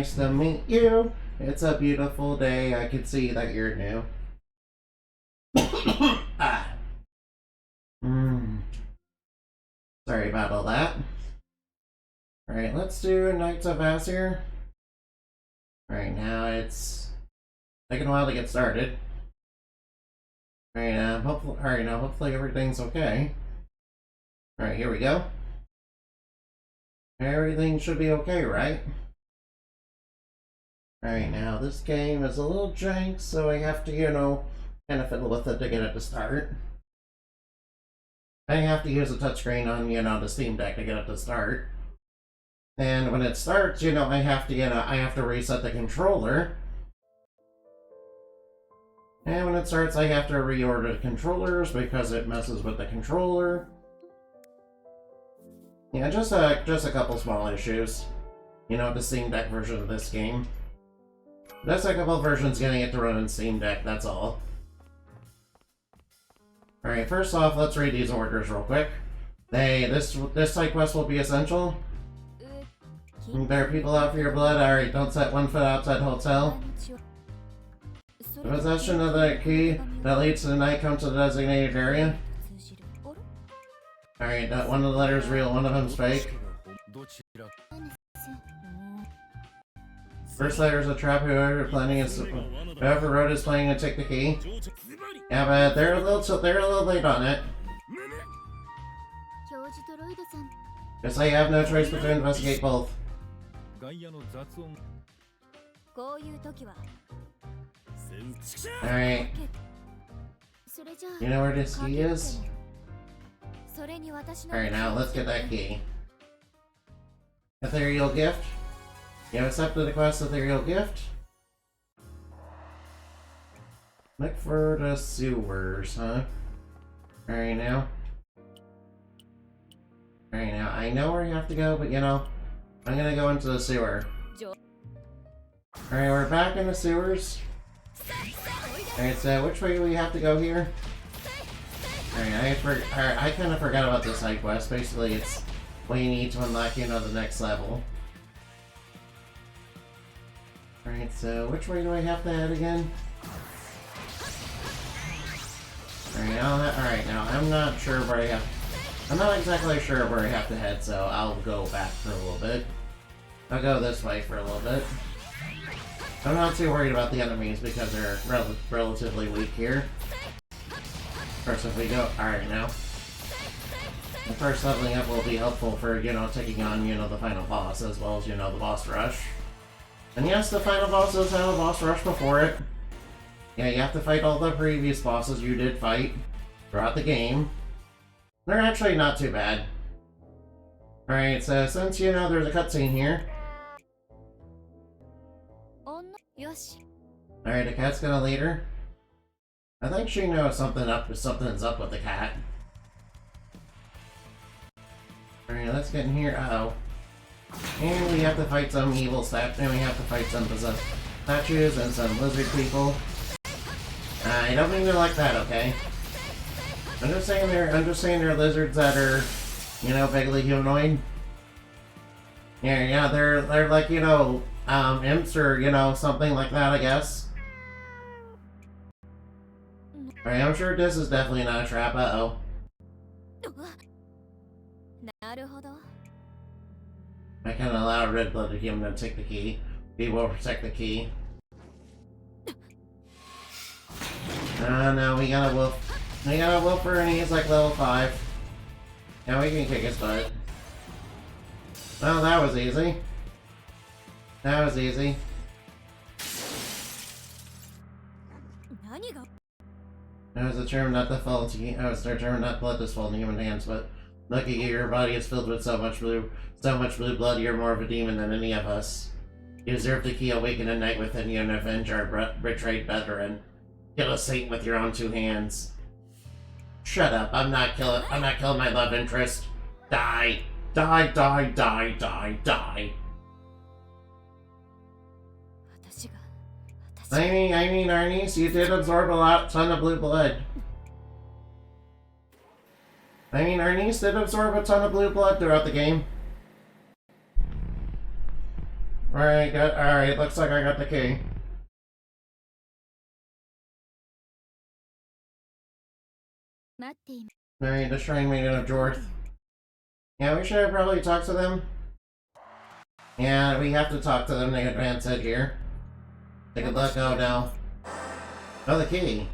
nice to meet you. It's a beautiful day. I can see that you're new. Ah. Sorry about all that. Alright, let's do Knights of Azure. Alright, now it's taking a while to get started. Alright, hopefully everything's okay. Alright, here we go. Everything should be okay, right? Alright, now this game is a little jank, so I have to, kind of fiddle with it to get it to start. I have to use a touchscreen on, the Steam Deck to get it to start. And when it starts, I have to reset the controller. And when it starts, I have to reorder the controllers because it messes with the controller. Yeah, just a couple small issues. The Steam Deck version of this game. Just a couple versions getting it to run in Steam Deck, that's all. Alright, first off, let's read these orders real quick. This side quest will be essential. There are people out for your blood. Alright, don't set one foot outside hotel. The possession of the key that leads to the night comes to the designated area. Alright, one of the letters real, one of them's fake. First letter is a trap. Whoever wrote is planning to take the key. Yeah, but they're a little late on it. Guess I have no choice but to investigate both. Alright. You know where this key is? Alright, now let's get that key. Ethereal gift. You have accepted the quest Ethereal gift. Look for the sewers, huh? Alright now. Alright now, I know where you have to go, but I'm gonna go into the sewer. Alright, we're back in the sewers. Alright, so which way do we have to go here? Alright, I kind of forgot about this side quest. Basically, it's what you need to unlock, the next level. Alright, so which way do I have to head again? Alright, now I'm not sure where I have... I'm not exactly sure where I have to head, so I'll go back for a little bit. I'll go this way for a little bit. I'm not too worried about the enemies because they're relatively weak here. First, if we go... Alright, now. The first leveling up will be helpful for, taking on, the final boss, as well as, the boss rush. And yes, the final boss does have a boss rush before it. Yeah, you have to fight all the previous bosses you did fight throughout the game. They're actually not too bad. Alright, so since, there's a cutscene here. Alright, the cat's gonna lead her. I think she knows something's up with the cat. Alright, let's get in here. Uh-oh. And we have to fight some evil statues, and we have to fight some possessed statues and some lizard people. I don't mean they're like that, okay? I'm just saying they're lizards that are, vaguely humanoid. Yeah, they're like, imps or, something like that, I guess. Alright, I'm sure this is definitely not a trap, uh-oh. I can allow a red-blooded human to take the key. We will protect the key. No, we got a wolf. We got a wolfer and he's like level 5. Now we can kick his butt. Well, that was easy. That was easy. I was determined not to let this fall into human hands, but look at you, your body is filled with so much blue blood, you're more of a demon than any of us. You deserve the key, awaken a night within you and avenge our betrayed veteran. Kill a Satan with your own 2 hands. Shut up, I'm not killing my love interest. Die. Die, die, die, die, die. I mean, Arnie's, you did absorb a ton of blue blood. Arnie's did absorb a ton of blue blood throughout the game. Alright, good. Alright, looks like I got the key. Alright, destroying Maiden of Jorth. Yeah, we should probably talk to them. Yeah, we have to talk to them to advance it here. They could let go now. Oh, the key.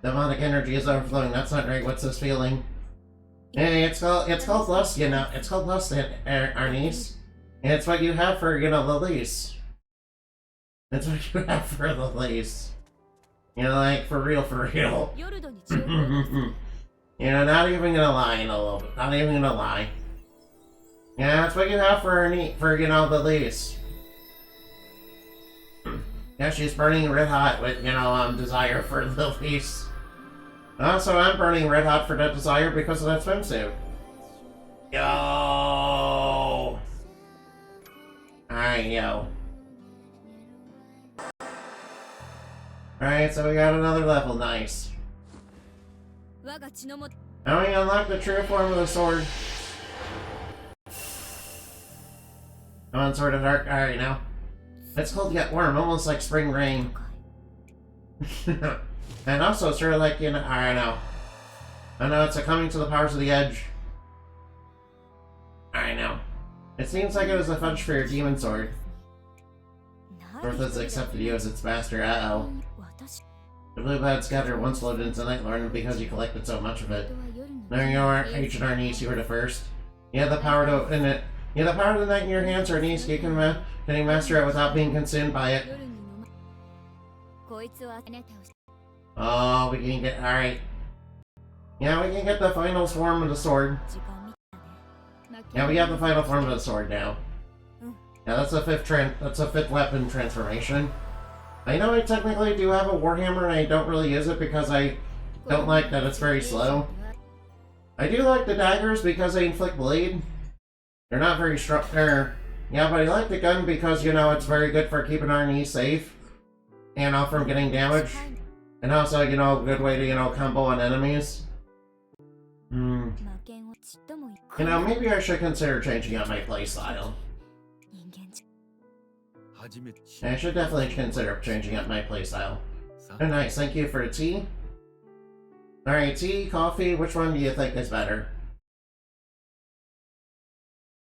Demonic energy is overflowing. That's not great. What's this feeling? Hey, it's called lust, you know. It's called lust, Arnice. It's what you have for, you know, the lease. It's what you have for the lease. You know, like, for real, for real. You know, not even gonna lie in a little bit. Not even gonna lie. Yeah, that's what you have for you know, the lease. Yeah, she's burning red hot with, you know, desire for the lease. Also, I'm burning red hot for that desire because of that swimsuit. Yo! Alright, yo. Alright, so we got another level, nice. Now we unlock the true form of the sword. I'm on Sword of Dark. Alright, now. It's cold yet warm, almost like spring rain. And also, sort of like, you know, I know. I know, it's a coming to the powers of the edge. I know. It seems like it was a fudge for your demon sword. Earth has accepted you as its master. Uh-oh. The blue cloud scatter once floated into Nightlord because you collected so much of it. Now you are, ancient Arnice, you were the first. You had the power to in it. You have the power of the night in your hands, Arnice. You can you master it without being consumed by it. Oh, we can get... Alright. Yeah, we can get the final form of the sword. Yeah, we have the final form of the sword now. Yeah, that's a fifth weapon transformation. I know I technically do have a warhammer and I don't really use it because I don't like that it's very slow. I do like the daggers because they inflict bleed. They're not very strong. Yeah, but I like the gun because, you know, it's very good for keeping our knees safe. And off from getting damaged. And also, you know, a good way to, you know, combo on enemies. You know, maybe I should consider changing up my playstyle. I should definitely consider changing up my playstyle. Oh, nice. Thank you for the tea. Alright, tea, coffee, which one do you think is better?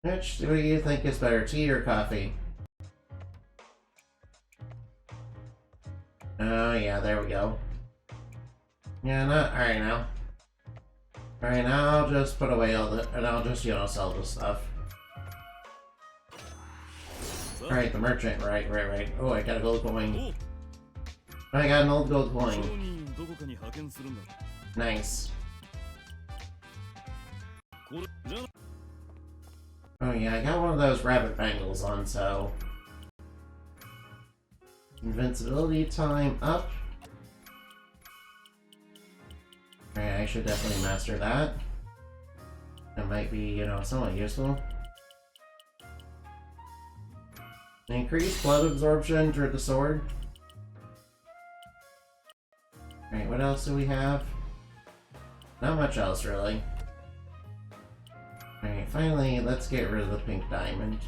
Which do you think is better, tea or coffee? Oh, yeah, there we go. Yeah, not... Alright, now. Alright, now I'll just put away all the... And I'll just, you know, sell this stuff. Alright, the merchant. Right. Oh, I got a gold coin. I got an old gold coin. Nice. Oh yeah, I got one of those rabbit bangles on, so... Invincibility time up. Alright, I should definitely master that. That might be, you know, somewhat useful. Increased blood absorption through the sword. Alright, what else do we have? Not much else, really. Alright, finally, let's get rid of the pink diamond.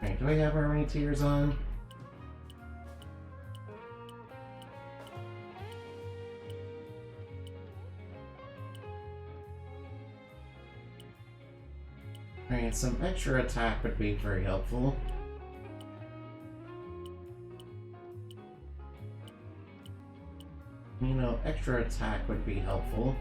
Alright, do we have our many tiers on? Alright, some extra attack would be very helpful. You know, extra attack would be helpful.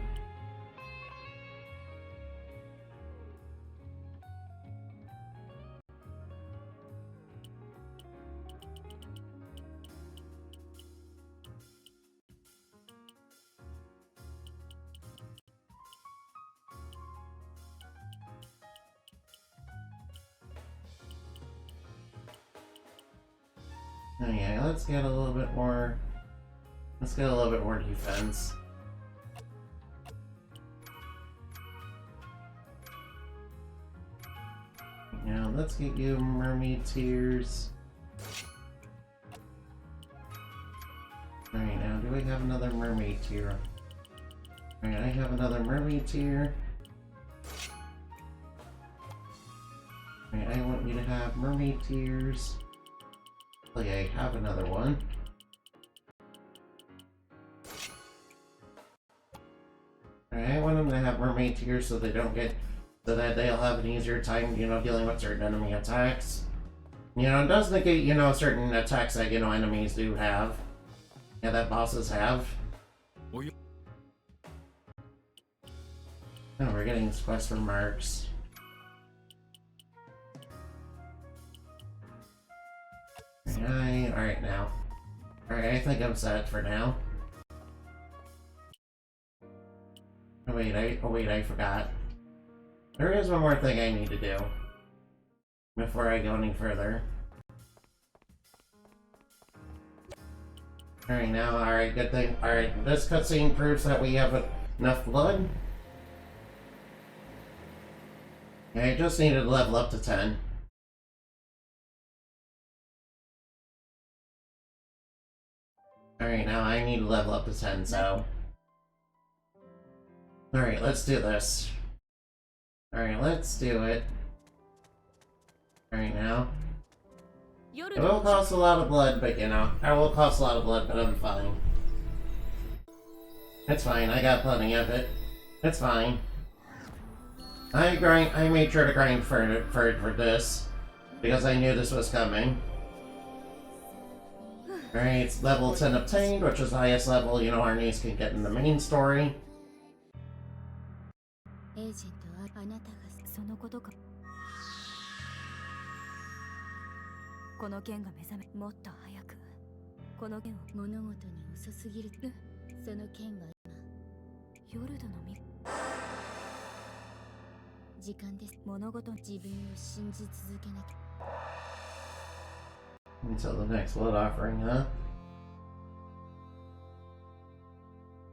Oh yeah, let's get a little bit more... Let's get a little bit more defense. Now, let's get you mermaid tears. Alright, now, do we have another mermaid tier? Alright, I have another mermaid tier. Right, I want you to have mermaid tears. Okay, have another one. Alright, I want them to have mermaid tears so they don't get, so that they'll have an easier time, you know, dealing with certain enemy attacks. You know, it does negate, you know, certain attacks that, you know, enemies do have. Yeah, that bosses have. Oh, we're getting quests from marks. Alright now. Alright, I think I'm set for now. Oh wait, I forgot. There is one more thing I need to do before I go any further. Alright now, alright, good thing. Alright, this cutscene proves that we have enough blood. I just needed to level up to 10. Alright, now I need to level up to 10, so... Alright, let's do this. Alright, let's do it. Alright now. It will cost a lot of blood, but you know, it will cost a lot of blood, but I'm fine. It's fine, I got plenty of it. It's fine. I made sure to grind for this, because I knew this was coming. Alright, it's level 10 obtained, which is the highest level, you know, our niece can get in the main story. Until the next blood offering, huh?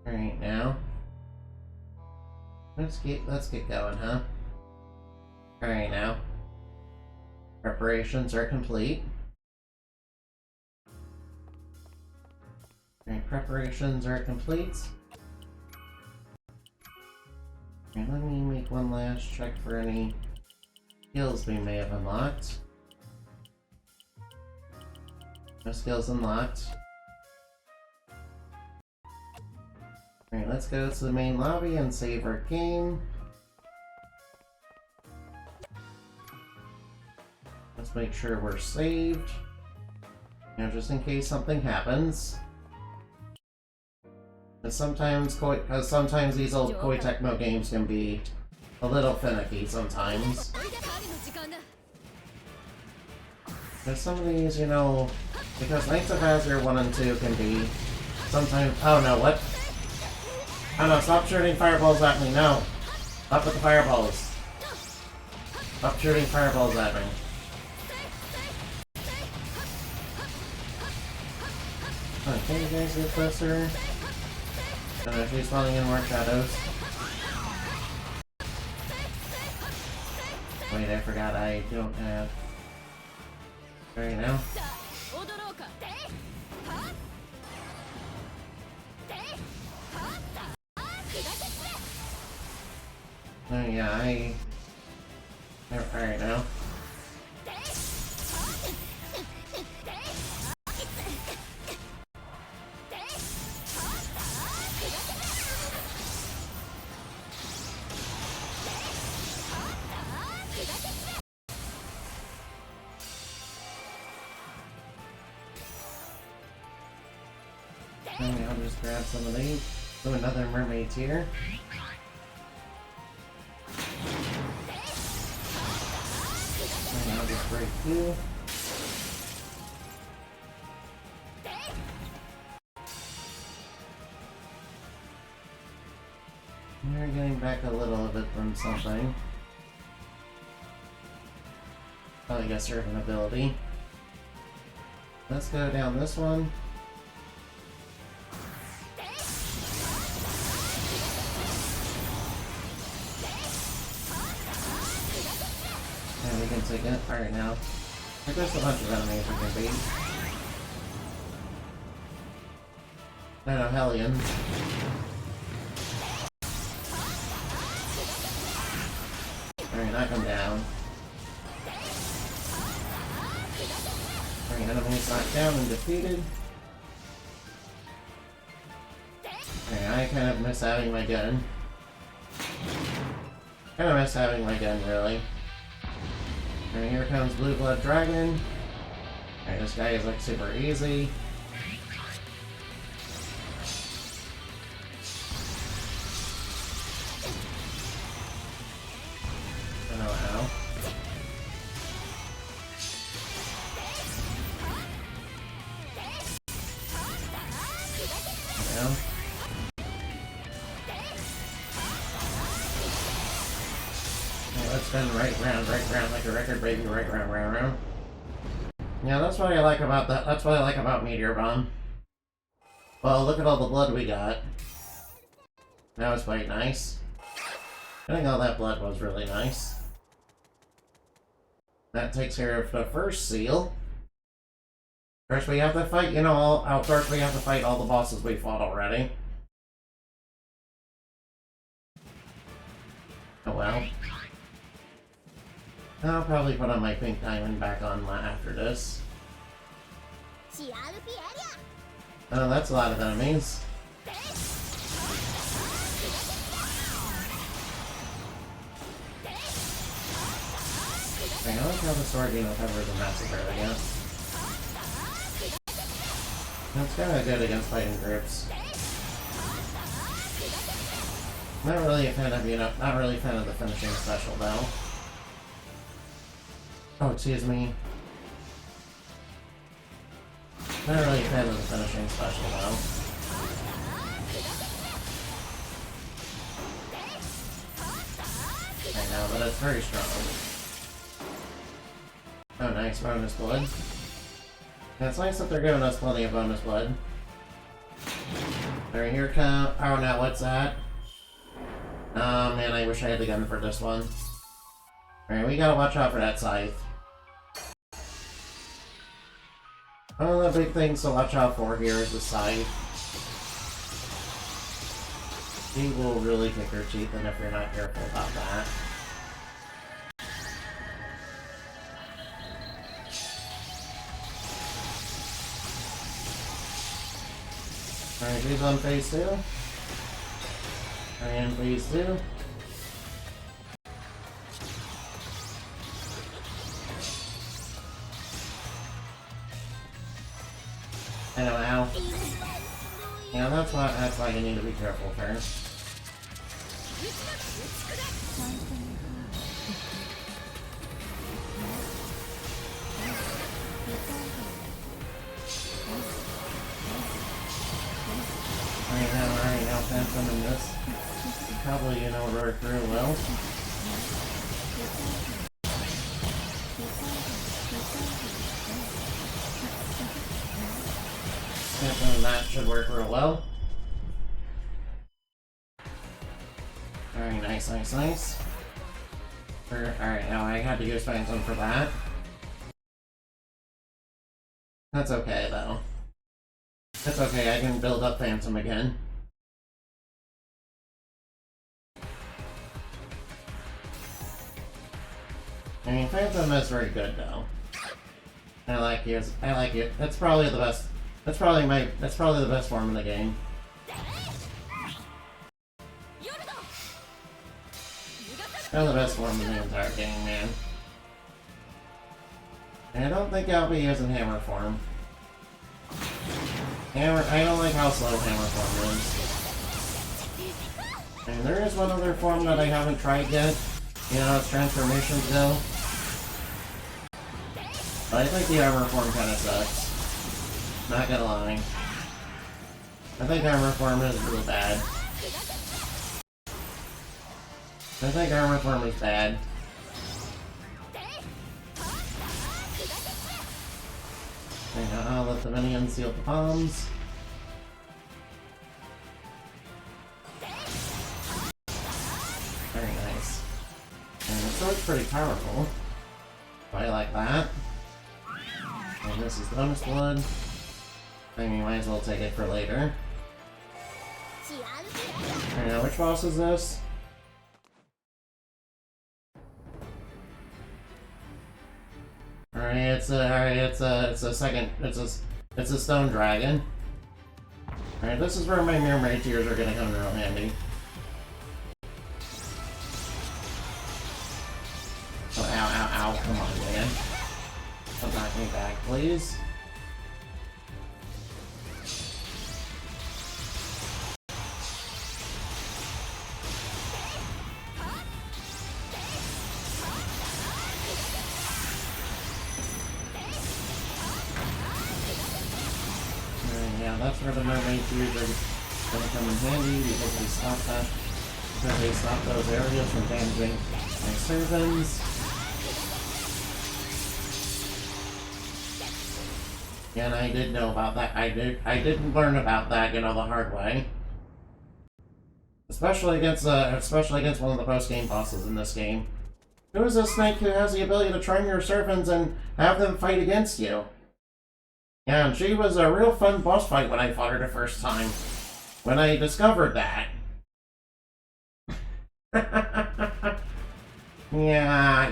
Alright, now. Let's get going, huh? Alright, now. Preparations are complete. Alright, preparations are complete. Alright, let me make one last check for any skills we may have unlocked. No skills unlocked. Alright, let's go to the main lobby and save our game. Let's make sure we're saved. You know, just in case something happens. And sometimes these old Koei Tecmo games can be a little finicky sometimes. There's some of these, you know, because Knights of Azure 1 and 2 can be sometimes... Oh no, what? Oh no, stop shooting fireballs at me, no! Stop with the fireballs! Stop shooting fireballs at me. Oh, can you guys get closer? I don't know, she's spawning in more shadows. Wait, I forgot I don't have... Right now. Oh yeah, Alright now. I'll just grab some of these. Oh, another mermaid tear. And I'll just break two. We're getting back a little bit from something. Probably got certain ability. Let's go down this one. And we can take it. Alright now. There's just a bunch of enemies we can beat. I know, Hellions. Alright, knock him down. Bring enemies knocked down and defeated. Okay, I kind of miss having my gun. Kind of miss having my gun, really. And here comes Blue Blood Dragon. Alright, this guy is like super easy. Ow. Ow. Let's spin right round like a record, baby, right round. Yeah, that's what I like about that. That's what I like about Meteor Bomb. Well, look at all the blood we got. That was quite nice. Getting all that blood was really nice. That takes care of the first seal. First, we have to fight, first we have to fight all the bosses we fought already. Oh well. I'll probably put on my pink diamond back on after this. Oh, that's a lot of enemies. I like how the sword covers the massacre, I guess. That's kind of good against fighting groups. Not really a fan of, not really a fan of the finishing special, though. Oh, excuse me. Not really a fan of the finishing special, though. I know, but it's very strong. Oh, nice, bonus blood. Yeah, it's nice that they're giving us plenty of bonus blood. Alright, here come. Oh, now what's that? Oh man, I wish I had the gun for this one. Alright, we gotta watch out for that scythe. One of the big things to watch out for here is the scythe. He will really kick your teeth in if you're not careful about that. Alright, please on phase 2. And please do. Ow. Yeah, that's why you need to be careful first. Alright, now Phantom in this. Probably, work real well. Phantom that should work real well. Alright, nice. Alright, now I had to use Phantom for that. That's okay, though. That's okay, I can build up Phantom again. I mean, Phantom is very good, though. I like it. That's probably the best. That's probably the best form in the game. They're the best form in the entire game, man. And I don't think I'll be using Hammer form. I don't like how slow Hammer form is. And there is one other form that I haven't tried yet. It's transformations though. But I think the armor form kinda sucks. Not gonna lie. I think armor form is real bad. I think armor form is bad. And I'll let the minions seal the bombs. Very nice. And the sword's pretty powerful. I like that. And this is bonus blood. I mean, might as well take it for later. Alright, now which boss is this? It's a stone dragon. Alright, this is where my mermaid tears are gonna come in real handy. Oh, ow, ow, ow, come on, man. Don't knock me back, please. Yeah, that's where the mermaid tears are gonna come in handy because they stop that. Because they stop those areas from damaging my servants. Yeah, and I did know about that. I did learn about that, the hard way. Especially against one of the post-game bosses in this game. Who is a snake who has the ability to train your servants and have them fight against you? Yeah, and she was a real fun boss fight when I fought her the first time. When I discovered that. Yeah.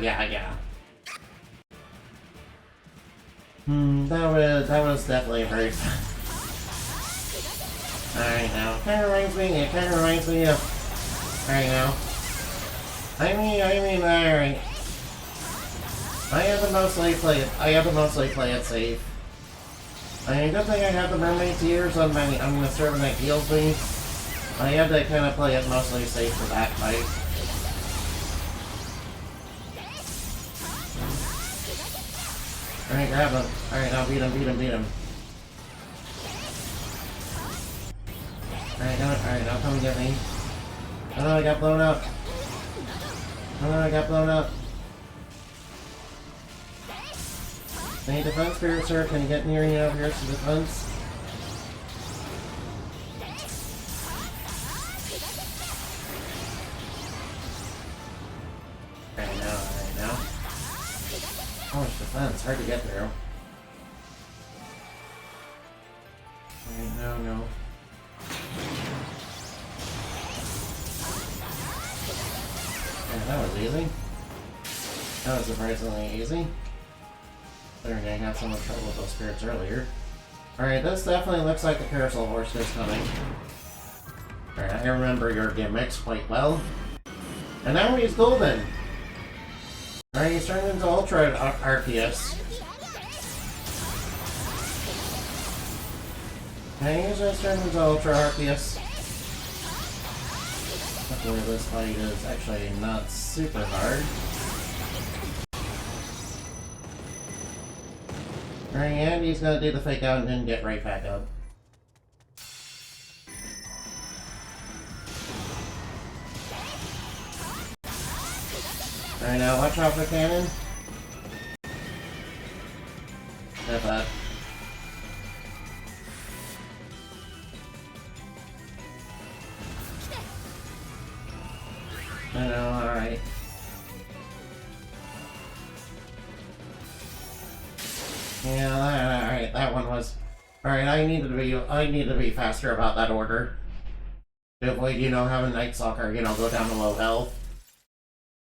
That was definitely very fun. Alright now, it kinda reminds me of... Alright now. I mean, alright. I have to mostly play it safe. I mean, good thing I have the mermaid tears on the servant that heals me. I have to kind of play it mostly safe for that fight. Alright, grab him. Alright, now beat him. Alright, now come and get me. Oh no, I got blown up. Any defense, Spirit Sir? Can you get near me over here to defense? Alright now. How much defense? Hard to get through. Alright, no. Yeah, that was easy. That was surprisingly easy. Considering I had so much trouble with those spirits earlier. Alright, this definitely looks like the carousel horse is coming. Alright, I remember your gimmicks quite well. And now he's golden! Alright, he's turned into Ultra Arceus. And he's just turned into Ultra Arceus. Hopefully this fight is actually not super hard. Alright, and he's gonna do the fake out and then get right back up. Alright, now watch out for cannon. Step up. I know, alright. Yeah, alright, that one was... Alright, I need to be faster about that order. To avoid, having Night Stalker, go down to low health.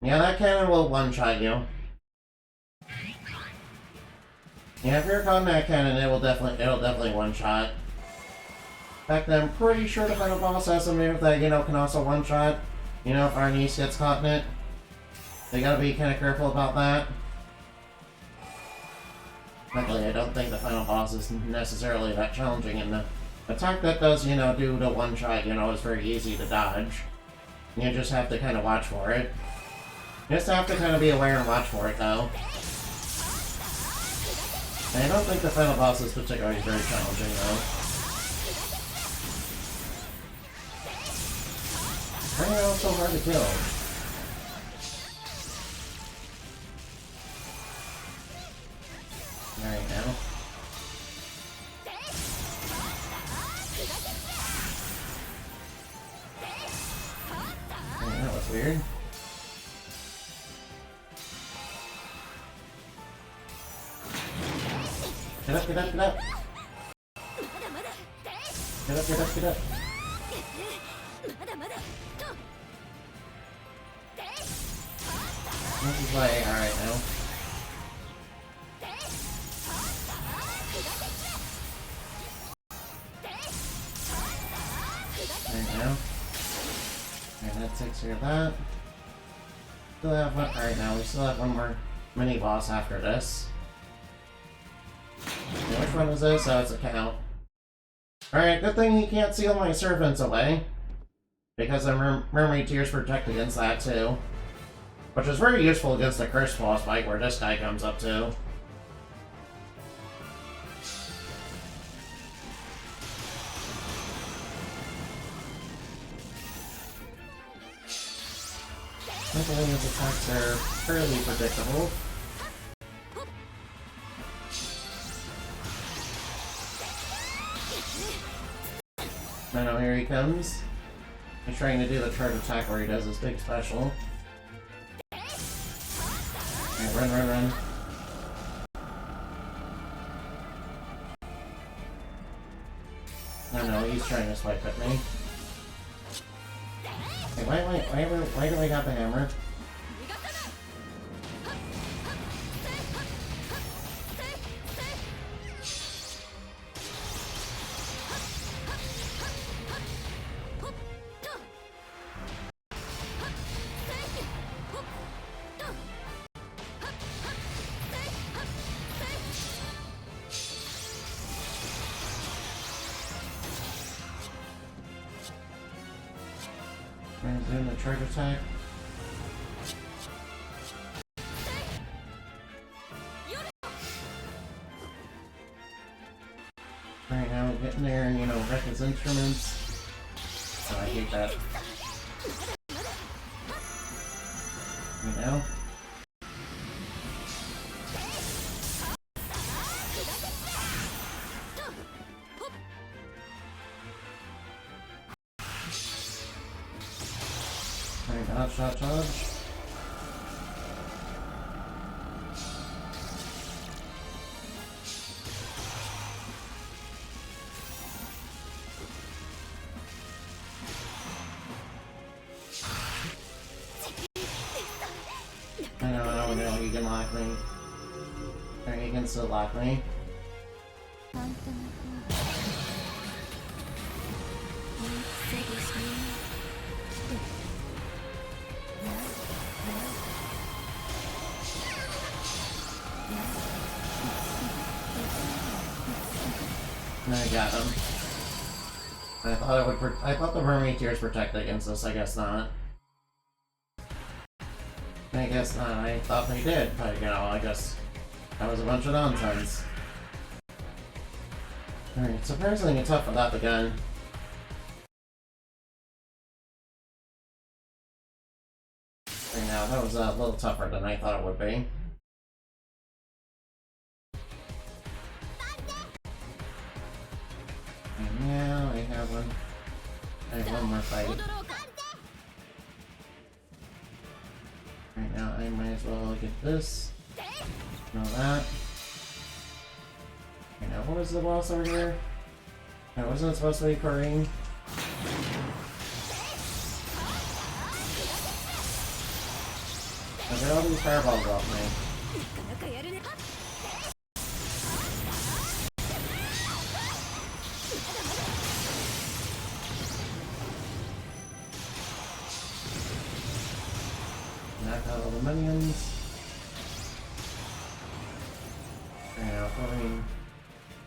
Yeah, that cannon will one-shot you. Yeah, if you're calling that cannon, it'll definitely one-shot. In fact, I'm pretty sure the final boss has a move that, can also one-shot. If our niece gets caught in it. They gotta be kinda careful about that. Luckily, I don't think the final boss is necessarily that challenging, and the attack that does, do the one-shot, is very easy to dodge. You just have to kinda watch for it. You just have to kinda be aware and watch for it, though. And I don't think the final boss is particularly very challenging, though. Why are they all so hard to kill? Alright, now. Alright, that was weird. Get up! Get up! This is like, alright now. that takes care of that. Still have one. Alright, now we still have one more mini boss after this. And which one is this? Oh, it's a cow. Alright, good thing he can't seal my servants away. Because the mermaid tears protect against that too. Which is very useful against the cursed boss fight where this guy comes up to. I believe his attacks are fairly predictable. I know, here he comes. He's trying to do the charge attack where he does his big special. Okay, run, run, run. No, he's trying to swipe at me. Okay, why do I got the hammer? And doing the charge attack. Right now, getting there and, you know, wreck his instruments. Oh, I hate that. You know? Alright, dodge. I know, you can lock me. Or you can still lock me. I got him. I thought the mermaid tears protect against this. I guess not. I guess not. I thought they did, but you know, I guess that was a bunch of nonsense. Alright, surprisingly tough without the gun. Right now, that was a little tougher than I thought it would be. And now I have one more fight. Right now I might as well get this. Know that. Okay, now what was the boss over here? No, wasn't it supposed to be Kareem? Now get all these fireballs off me. Knock out all the minions. And now Corrine.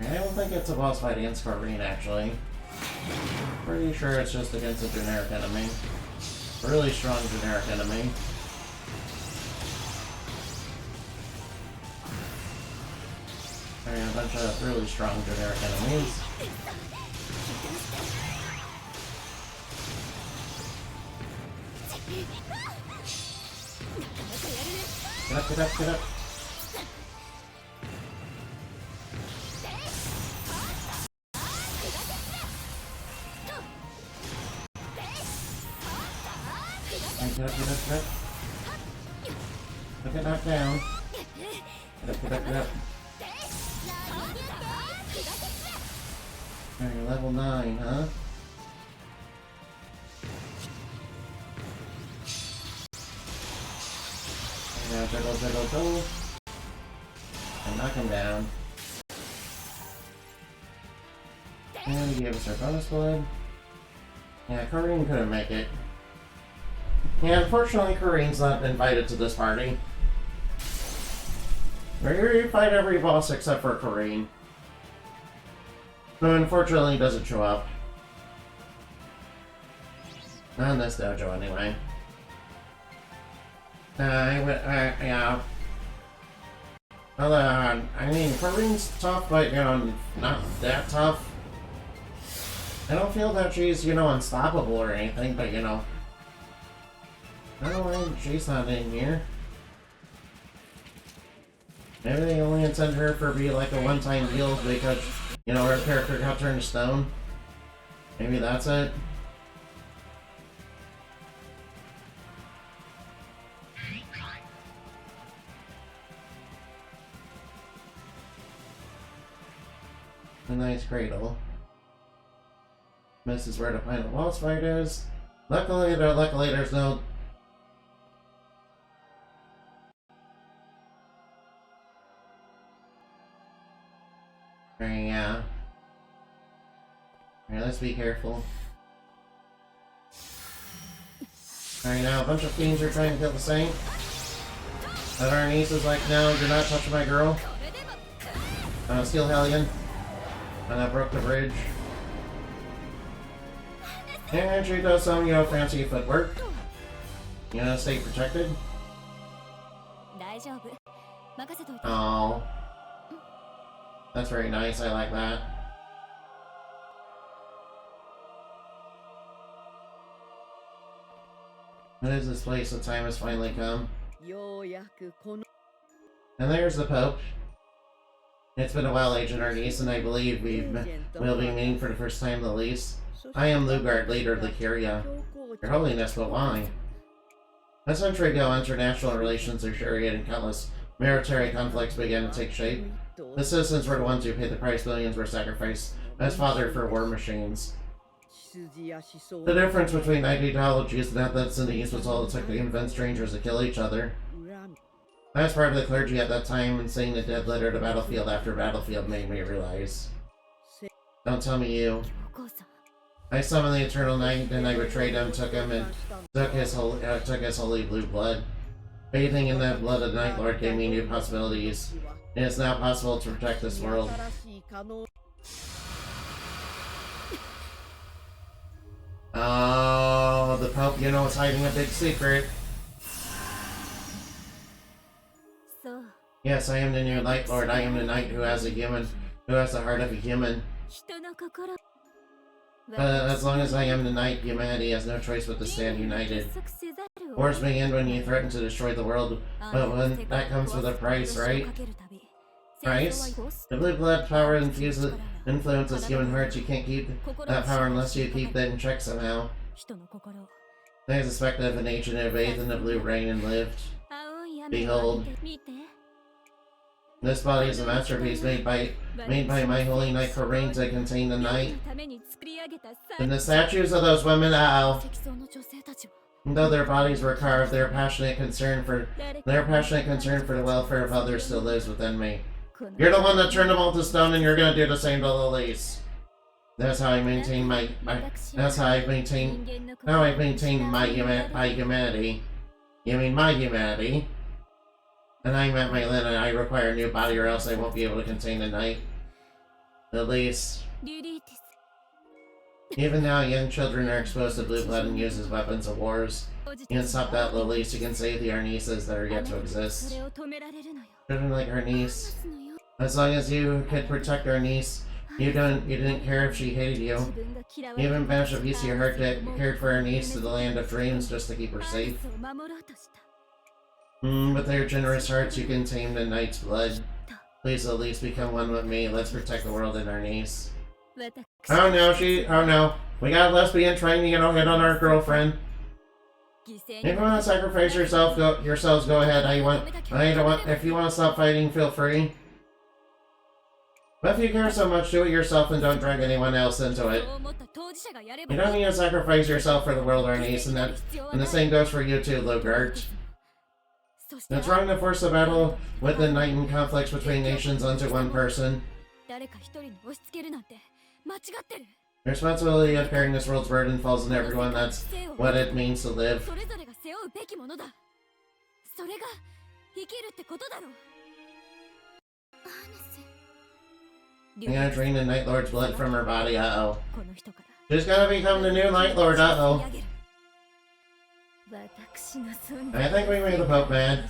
I don't think it's a boss fight against Corrine, actually. Pretty sure it's just against a generic enemy. Really strong generic enemy. And a bunch of really strong generic enemies. Get up. Get up. Don't get knocked down. Get up. Alright, level 9, huh? Now juggle. And knock him down. And he gave us our bonus blood. Yeah, Kareem couldn't make it. Yeah, unfortunately, Kareem's not invited to this party. We're here to fight every boss except for Kareem. Who unfortunately doesn't show up. Not in this dojo, anyway. Yeah. Well, I mean, Kareem's tough, but, you know, not that tough. I don't feel that she's, you know, unstoppable or anything, but, you know. I don't know why she's not in here. Maybe they only intended her for be like a one-time deal because, you know, her character got turned to stone. Maybe that's it. A nice cradle. This is where the final boss fight is. Luckily there's no... Yeah. Alright, let's be careful. Alright, now a bunch of fiends are trying to kill the saint. But our niece is like, no, do not touch my girl. Steel Hellion. And I broke the bridge. And she does some, you know, fancy footwork. You know, stay protected. Oh. That's very nice, I like that. What is this place? The time has finally come. And there's the Pope. It's been a while, Agent Arnice, and I believe we'll be meeting for the first time the least. I am Lugard, leader of the Curia. Your Holiness, but why? A century ago, international relations are deteriorated and countless military conflicts began to take shape. The citizens were the ones who paid the price. Billions were sacrificed as fodder for war machines. The difference between ideologies and methods in the East was all it took to convince strangers to kill each other. I was part of the clergy at that time, and seeing the dead litter the battlefield after battlefield made me realize. Don't tell me you. I summoned the Eternal Night, and I betrayed him, took his holy blue blood. Bathing in that blood of the Night Lord gave me new possibilities. It is now possible to protect this world. Oh, the Pope, you know, is hiding a big secret. Yes, I am the new Night Lord. I am the knight who has the heart of a human. But as long as I am the knight, humanity has no choice but to stand united. Wars begin when you threaten to destroy the world, but when that comes with a price, right? Price? The blue blood power influences human hearts. You can't keep that power unless you keep that in check somehow. I suspect of an ancient who bathed in the blue rain and lived. Behold. This body is a masterpiece made by my holy knight Kareem to contain the night. And the statues of those women, though their bodies were carved, their passionate concern for the welfare of others still lives within me. You're the one that turned them all to stone, and you're gonna do the same to Lilise. That's how I maintain my humanity. You mean my humanity? And I'm at my limit. I require a new body, or else I won't be able to contain the night. At least. Even now, young children are exposed to blue blood and used as weapons of wars. You can stop that, Lilise. You can save the Arnices that are yet to exist. Children like Arnice. As long as you could protect Arnice, you didn't care if she hated you. You even banished a piece of your heart that cared for Arnice to the land of dreams just to keep her safe. With their generous hearts, you can tame the knight's blood. Please at least become one with me. Let's protect the world and Arnice. Oh no, we got a lesbian trying to, you know, hit on our girlfriend. If you want to sacrifice yourselves, go ahead. If you want to stop fighting, feel free. But if you care so much, do it yourself and don't drag anyone else into it. You don't need to sacrifice yourself for the world, Arnice, and the same goes for you too, Lugard. It's wrong to force a battle with the knight and conflicts between nations onto one person. The responsibility of carrying this world's burden falls on everyone. That's what it means to live. I'm gonna drain the Night Lord's blood from her body, uh-oh. She's gonna become the new Night Lord, uh-oh. I think we made the Pope mad.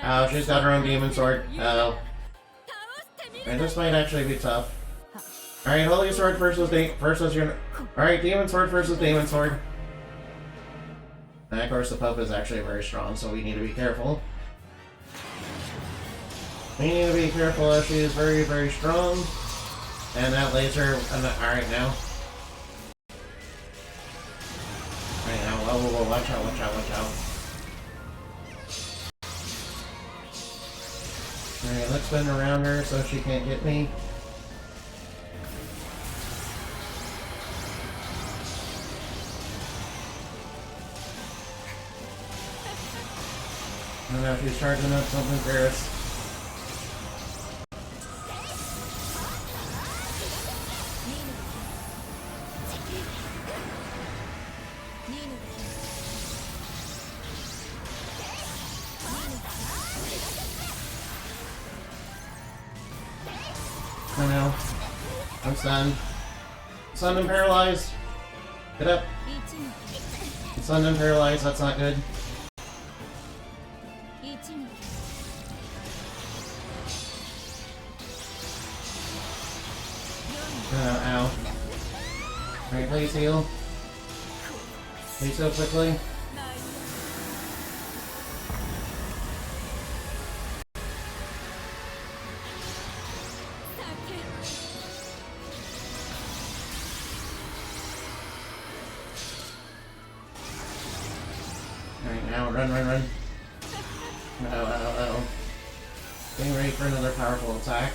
Oh, she's got her own demon sword. Uh-oh. And this might actually be tough. Alright, Holy Sword versus your... Alright, Demon Sword versus Demon Sword. And of course the Pope is actually very strong, so we need to be careful. We need to be careful as she is very, very strong. And that laser... Alright now. Alright now, whoa, watch out, watch out, watch out. Alright, let's spin around her so she can't get me. I don't know if she's charging up something for us. I know. I'm stunned. Stunned and paralyzed. Get up. I'm stunned and paralyzed, that's not good. Ow. Alright, please heal. Please heal quickly. Alright, now run. Oh. Getting ready for another powerful attack.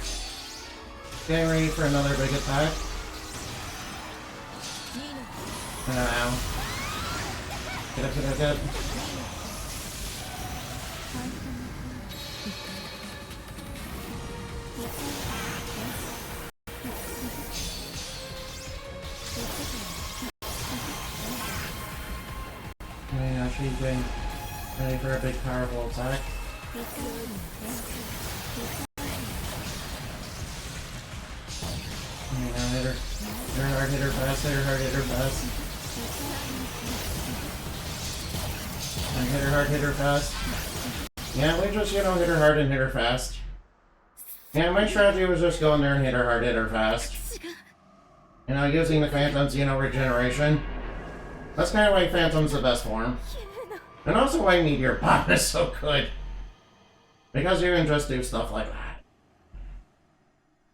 Getting ready for another big attack. Ow. Get up. Okay, now she's getting ready for a big powerful attack. Okay, now hit her. Hit her hard, hit her fast, hit her hard, hit her fast. And hit her hard, hit her fast. Yeah, we just, hit her hard and hit her fast. Yeah, my strategy was just go in there and hit her hard, hit her fast. Using the Phantom's, regeneration. That's kind of why Phantom's the best form. And also why Meteor Bomb is so good. Because you can just do stuff like that.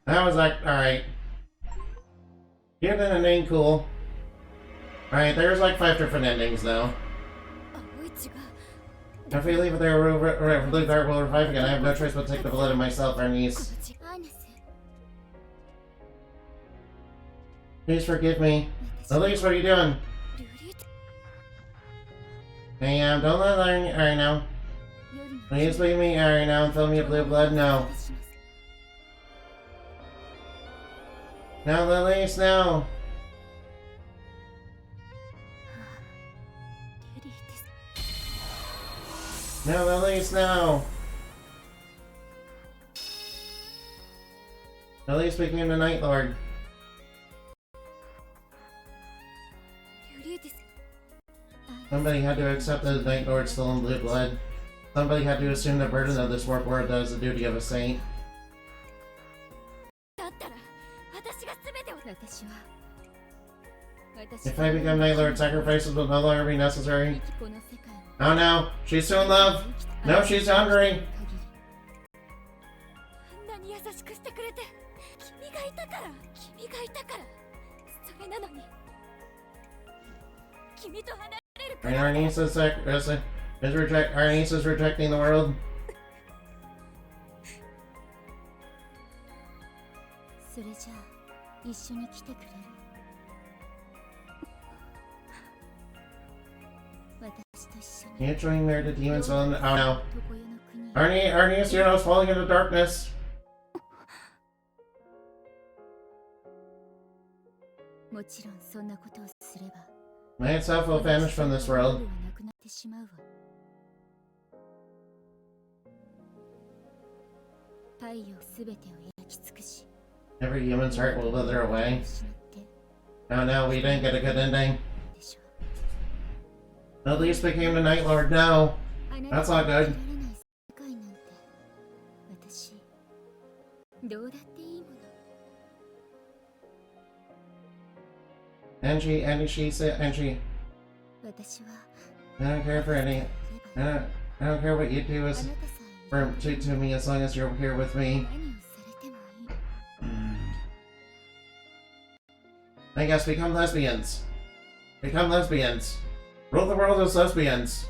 That was like, alright. Give it an name cool. Alright, there's like 5 different endings though. If we leave it there, we'll revive again. I have no choice but to take the blood of myself, our niece. Please forgive me. Elise, what are you doing? Hey, don't let Alright now. Please leave me Alright now and fill me with blue blood? No. No, Elise, no. No, Elise, no. Elise became the Night Lord. Somebody had to accept that the Night Lord's still in blue blood. Somebody had to assume the burden of this warp world that is the duty of a saint. If I become Night Lord, sacrifices will no longer be necessary. Oh no, she's so in love. No, she's hungry. And our niece is rejecting the world. Can't join there, the demons on. Oh no. Our niece, is falling into darkness. My itself will vanish from this world. Every human's heart will wither away. Oh no, we didn't get a good ending. At least became the Night Lord. No, that's not good. Angie. I don't care for any. I don't care what you do to me as long as you're here with me. I guess become lesbians. Become lesbians. Rule the world as lesbians.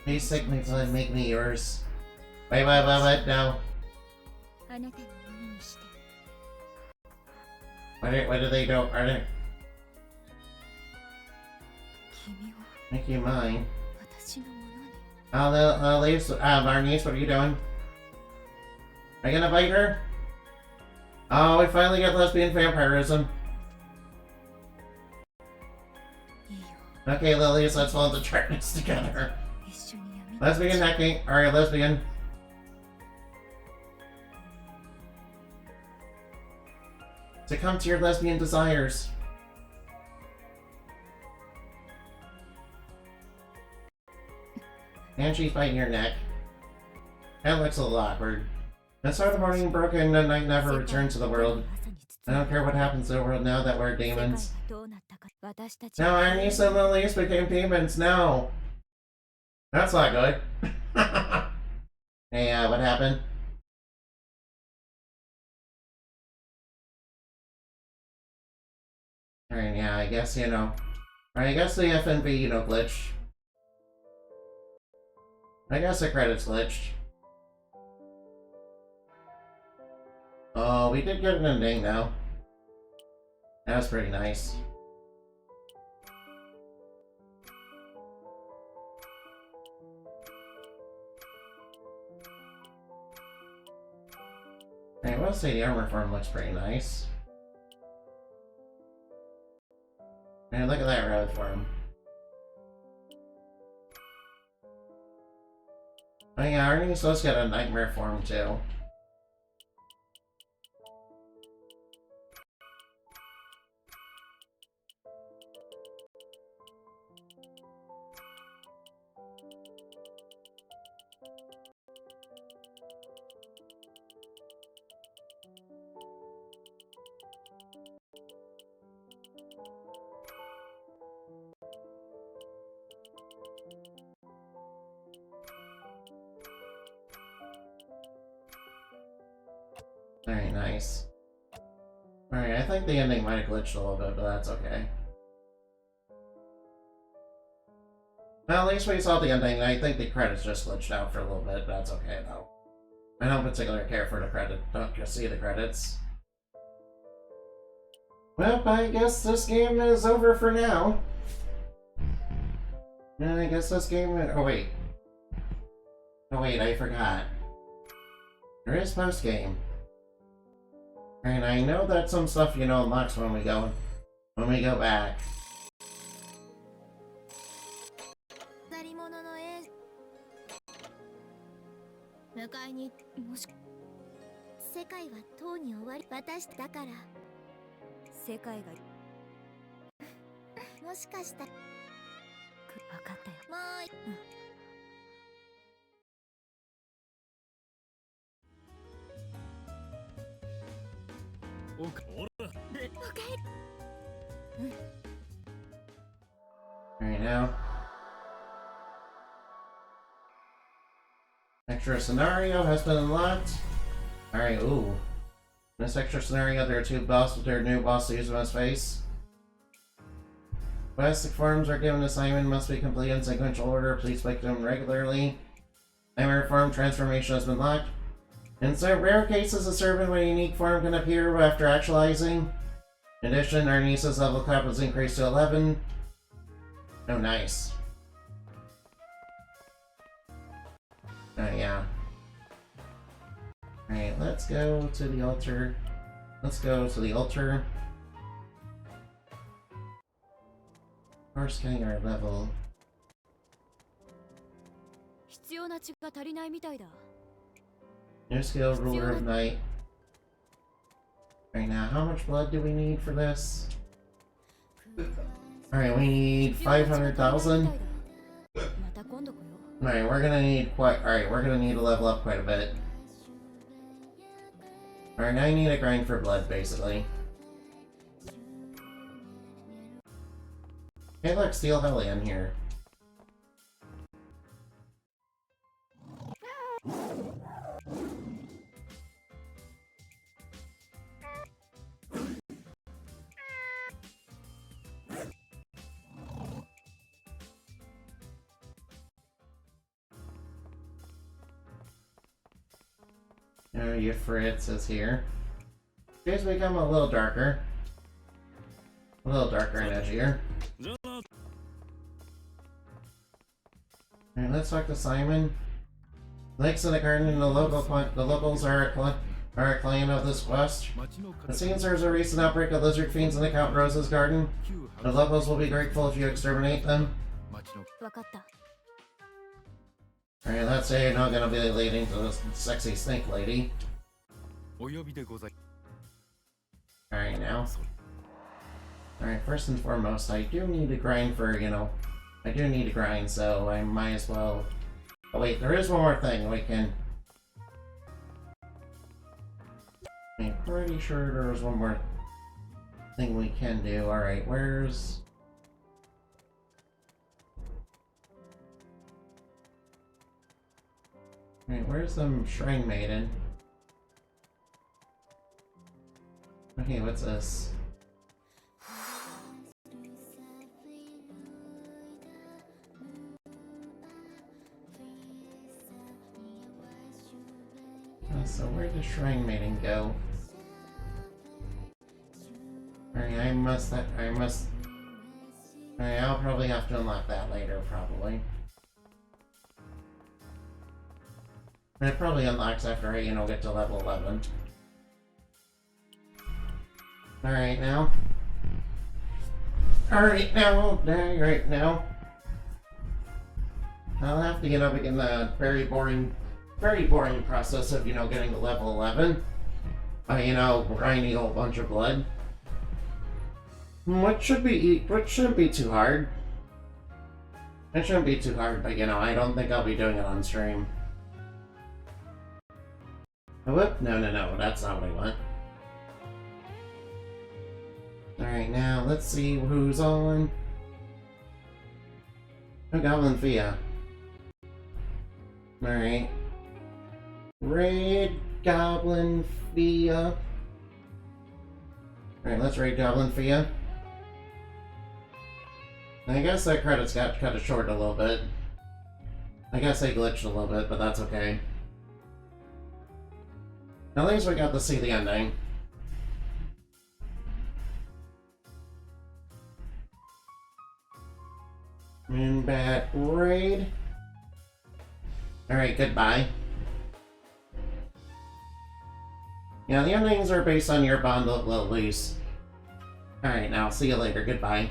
Please take me to make me yours. Wait, no. What do they do? Are they... Make you mine. Oh, Marnice, what are you doing? Are you gonna bite her? Oh, we finally get lesbian vampirism. Okay, Lilies, let's hold the darkness together. Lesbian hacking. Alright, lesbian. Succumb to your lesbian desires. And she's biting your neck. That looks a little awkward. That's why the morning broke and the night never returned to the world. I don't care what happens to the world now that we're demons. Now Irenice and Lilius became demons. No! That's not good. Hey, what happened? Alright, yeah, I guess, you know. Alright, I guess the FNB, you know, glitched. I guess the credits glitched. Oh, we did get an ending, though. That was pretty nice. I will say the armor form looks pretty nice. And look at that road form. Oh yeah, Arnie's supposed to get a nightmare form too. Very nice. Alright, I think the ending might have glitched a little bit, but that's okay. Well, at least we saw the ending. I think the credits just glitched out for a little bit, but that's okay though. I don't particularly care for the credit, don't just see the credits. Well, I guess this game is over for now. And I guess this game... Oh wait, I forgot. There is post-game. And I know that some stuff, you know, unlocks when we go back. Alright now. Extra scenario has been unlocked. Alright, ooh. In this extra scenario, there are new bosses in his face. Plastic forms are given assignment, must be completed in sequential order. Please pick them regularly. Nightmare form transformation has been locked. In some rare cases, a servant with a unique form can appear after actualizing. In addition, Arnice's level cap was increased to 11. Oh, nice. Oh, yeah. Alright, let's go to the altar. Let's go to the altar. Of course, getting our level. 必要な血が足りないみたいだ。 New skill, ruler of night. Right now, how much blood do we need for this? Alright, we need 500,000. Alright, we're gonna need we're gonna need to level up quite a bit. Alright, now you need a grind for blood, basically. Hey look, Steel Hellion here. Oh, Fritz is here. She's become a little darker. A little darker and edgier. Alright, let's talk to Simon. Lakes in the garden and the locals are a client of this quest. It seems there's a recent outbreak of lizard fiends in the Count Rose's garden. The locals will be grateful if you exterminate them. Alright, let's say you're not gonna be leading to this sexy snake lady. Alright now. Alright, first and foremost, I do need to grind for, I do need to grind, so I might as well... Oh wait, there is one more thing we can... I'm pretty sure there was one more thing we can do. Alright, where's... Alright, where's the Shrine Maiden? Okay, what's this? So where does Shrine Maiden go? Alright, Alright, I'll probably have to unlock that later, probably. It probably unlocks after I, get to level 11. Alright now. Alright now. I'll have to, begin the very boring process of, getting to level 11. By, grinding a whole bunch of blood. Which shouldn't be too hard. It shouldn't be too hard, but, I don't think I'll be doing it on stream. Oh, whoop. No, that's not what I want. Alright, now, let's see who's on. Oh, Goblin Fia. Alright. Raid Goblin Fia. Alright, let's raid Goblin Fia. I guess that credits got cut it short a little bit. I guess they glitched a little bit, but that's okay. At least we got to see the ending. Moonbat raid. Alright, goodbye. Yeah, the endings are based on your bond lease. Alright, now see you later. Goodbye.